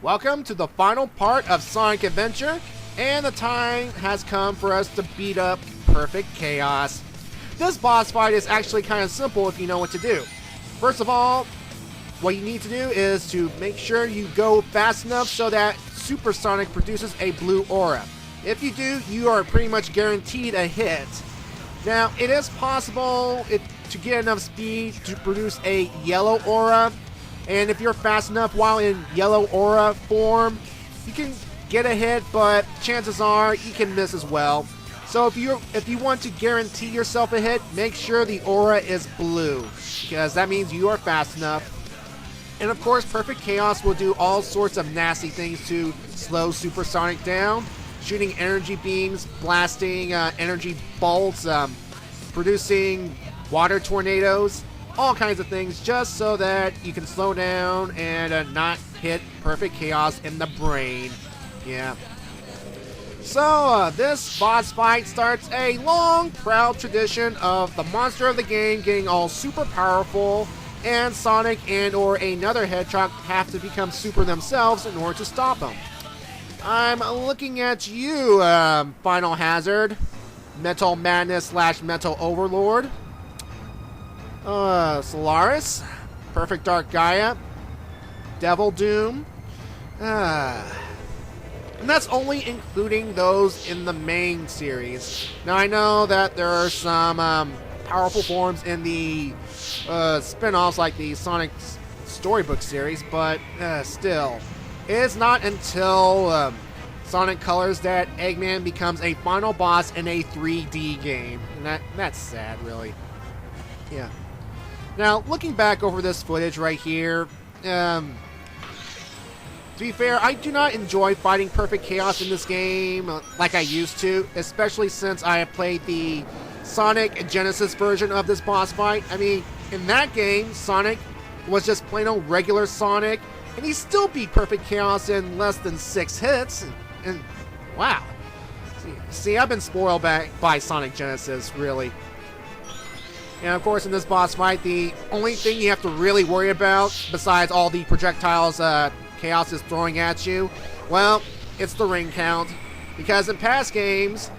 Welcome to the final part of Sonic Adventure, and the time has come for us to beat up Perfect Chaos. This boss fight is actually kind of simple if you know what to do. First of all, what you need to do is to make sure you go fast enough so that Super Sonic produces a blue aura. If you do, you are pretty much guaranteed a hit. Now, it is possible to get enough speed to produce a yellow aura, and if you're fast enough while in yellow aura form, you can get a hit, but chances are you can miss as well. So if you want to guarantee yourself a hit, make sure the aura is blue, because that means you are fast enough. And of course, Perfect Chaos will do all sorts of nasty things to slow Super Sonic down, shooting energy beams, blasting energy bolts, producing water tornadoes, all kinds of things, just so that you can slow down and not hit Perfect Chaos in the brain. Yeah. So, this boss fight starts a long, proud tradition of the monster of the game getting all super powerful, and Sonic and or another hedgehog have to become super themselves in order to stop him. I'm looking at you, Final Hazard, Metal Madness / Metal Overlord, Solaris, Perfect Dark Gaia, Devil Doom, and that's only including those in the main series. Now I know that there are some powerful forms in the spin-offs like the Sonic Storybook series, but still, it's not until Sonic Colors that Eggman becomes a final boss in a 3D game, and that's sad, really. Yeah. Now, looking back over this footage right here, to be fair, I do not enjoy fighting Perfect Chaos in this game like I used to, especially since I have played the Sonic Genesis version of this boss fight. I mean, in that game, Sonic was just plain old regular Sonic, and he still beat Perfect Chaos in less than 6 hits. And wow. See, I've been spoiled by Sonic Genesis, really. And of course, in this boss fight, the only thing you have to really worry about, besides all the projectiles Chaos is throwing at you, well, it's the ring count. Because in past games,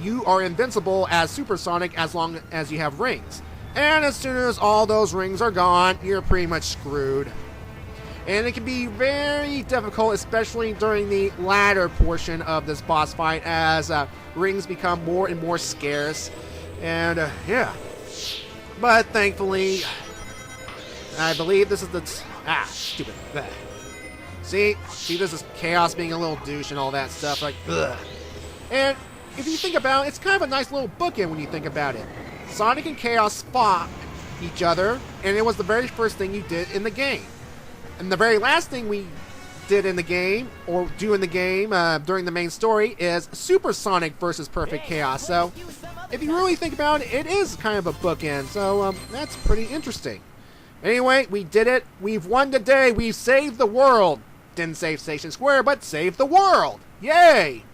you are invincible as Super Sonic as long as you have rings. And as soon as all those rings are gone, you're pretty much screwed. And it can be very difficult, especially during the latter portion of this boss fight, as rings become more and more scarce. And yeah. But thankfully, I believe this is the... stupid. See, this is Chaos being a little douche and all that stuff. Like, ugh. And if you think about it, it's kind of a nice little bookend when you think about it. Sonic and Chaos fought each other, and it was the very first thing you did in the game. And the very last thing we did in the game, or do in the game during the main story, is Super Sonic versus Perfect Chaos. So, if you really think about it, it is kind of a bookend. So, that's pretty interesting. Anyway, we did it. We've won the day. We've saved the world. Didn't save Station Square, but saved the world. Yay!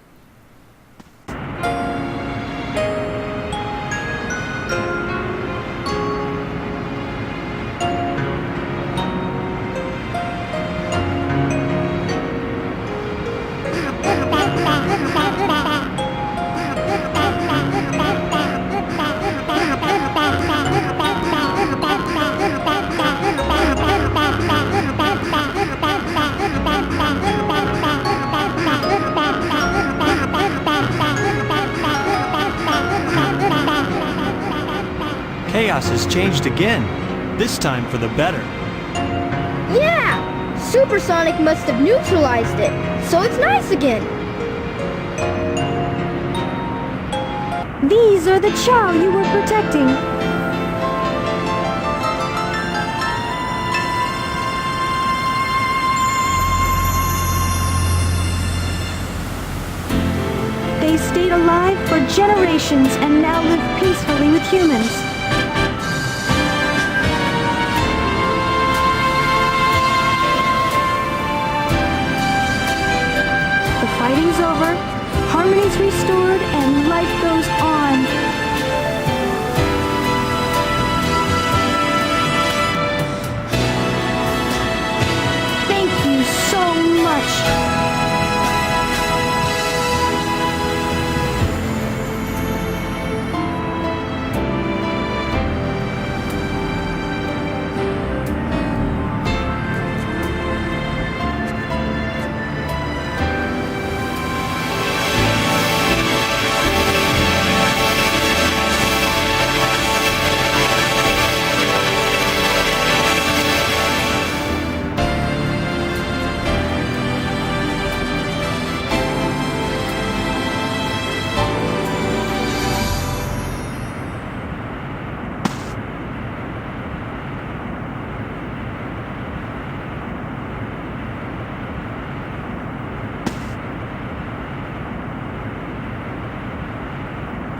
Chaos has changed again, this time for the better. Yeah! Super Sonic must have neutralized it, so it's nice again. These are the Chow you were protecting. They stayed alive for generations and now live peacefully with humans. The fighting's over, harmony's restored, and life goes on. Thank you so much,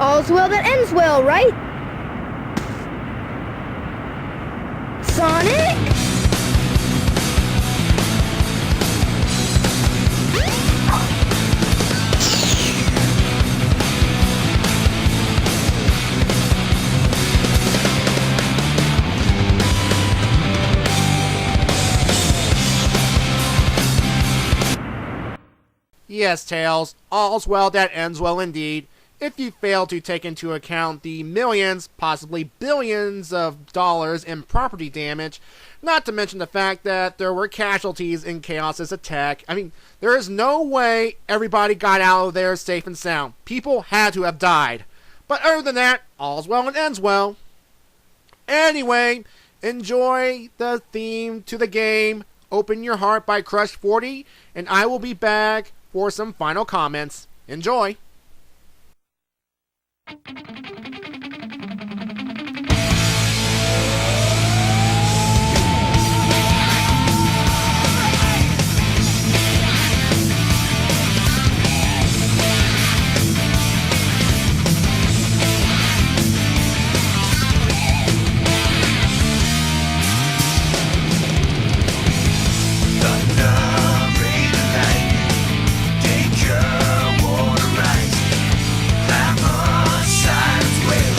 All's well that ends well, right? Sonic? Yes, Tails, all's well that ends well indeed. If you fail to take into account the millions, possibly billions of dollars in property damage, not to mention the fact that there were casualties in Chaos's attack. I mean, there is no way everybody got out of there safe and sound. People had to have died. But other than that, all's well and ends well. Anyway, enjoy the theme to the game, Open Your Heart by Crush 40, and I will be back for some final comments. Enjoy! Water rising, climb on silence wave.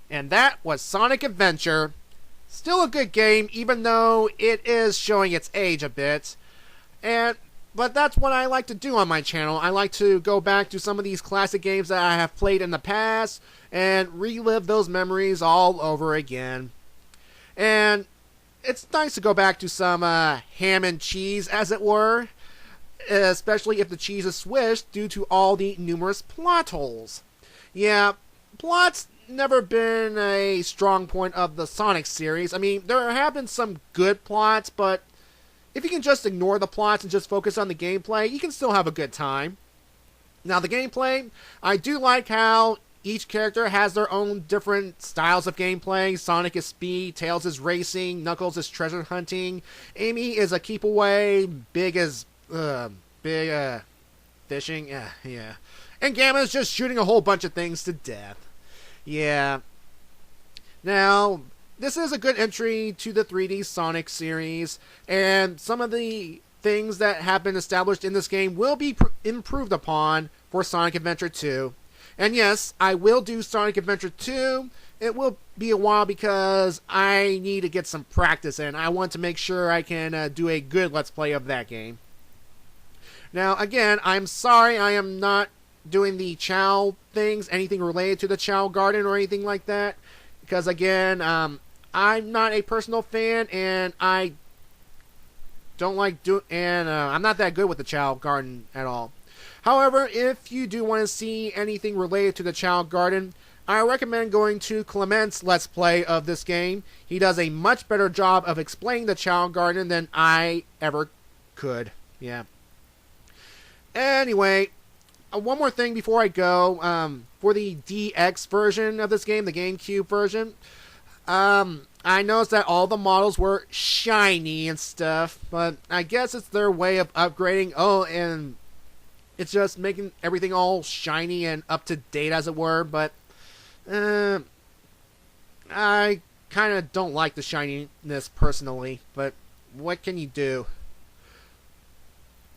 And that was Sonic Adventure. Still a good game, even though it is showing its age a bit. But that's what I like to do on my channel. I like to go back to some of these classic games that I have played in the past and relive those memories all over again. And it's nice to go back to some ham and cheese, as it were, especially if the cheese is swished due to all the numerous plot holes. Yeah, plots never been a strong point of the Sonic series. I mean, there have been some good plots, but if you can just ignore the plots and just focus on the gameplay, you can still have a good time. Now, the gameplay, I do like how each character has their own different styles of gameplay. Sonic is speed, Tails is racing, Knuckles is treasure hunting, Amy is a keep away, Big is fishing, yeah. And Gamma is just shooting a whole bunch of things to death. Yeah. Now, this is a good entry to the 3D Sonic series, and some of the things that have been established in this game will be improved upon for Sonic Adventure 2. And yes, I will do Sonic Adventure 2. It will be a while because I need to get some practice in. I want to make sure I can do a good Let's Play of that game. Now, again, I'm sorry I am not doing the Chow things, anything related to the Chow Garden or anything like that. Because, again, I'm not a personal fan, and I don't like I'm not that good with the Chow Garden at all. However, if you do want to see anything related to the Chow Garden, I recommend going to Clement's Let's Play of this game. He does a much better job of explaining the Chow Garden than I ever could. Yeah. Anyway, one more thing before I go. For the DX version of this game, the GameCube version, I noticed that all the models were shiny and stuff, but I guess it's their way of upgrading. Oh, and it's just making everything all shiny and up to date, as it were, but I kind of don't like the shininess personally, but what can you do?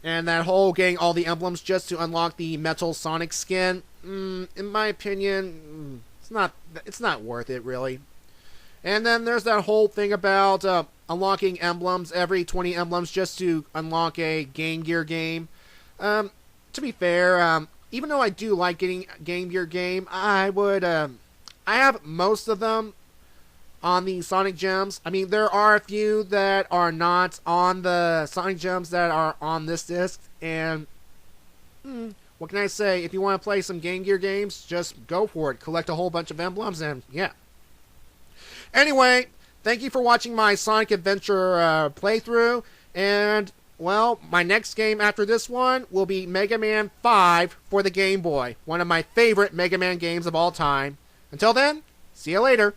And that whole getting all the emblems just to unlock the Metal Sonic skin, in my opinion, it's not worth it, really. And then there's that whole thing about unlocking emblems, every 20 emblems just to unlock a Game Gear game. To be fair, even though I do like getting a Game Gear game, I have most of them on the Sonic Gems. I mean, there are a few that are not on the Sonic Gems that are on this disc, and what can I say? If you want to play some Game Gear games, just go for it. Collect a whole bunch of emblems, and yeah. Anyway, thank you for watching my Sonic Adventure playthrough, and, well, my next game after this one will be Mega Man 5 for the Game Boy, one of my favorite Mega Man games of all time. Until then, see you later.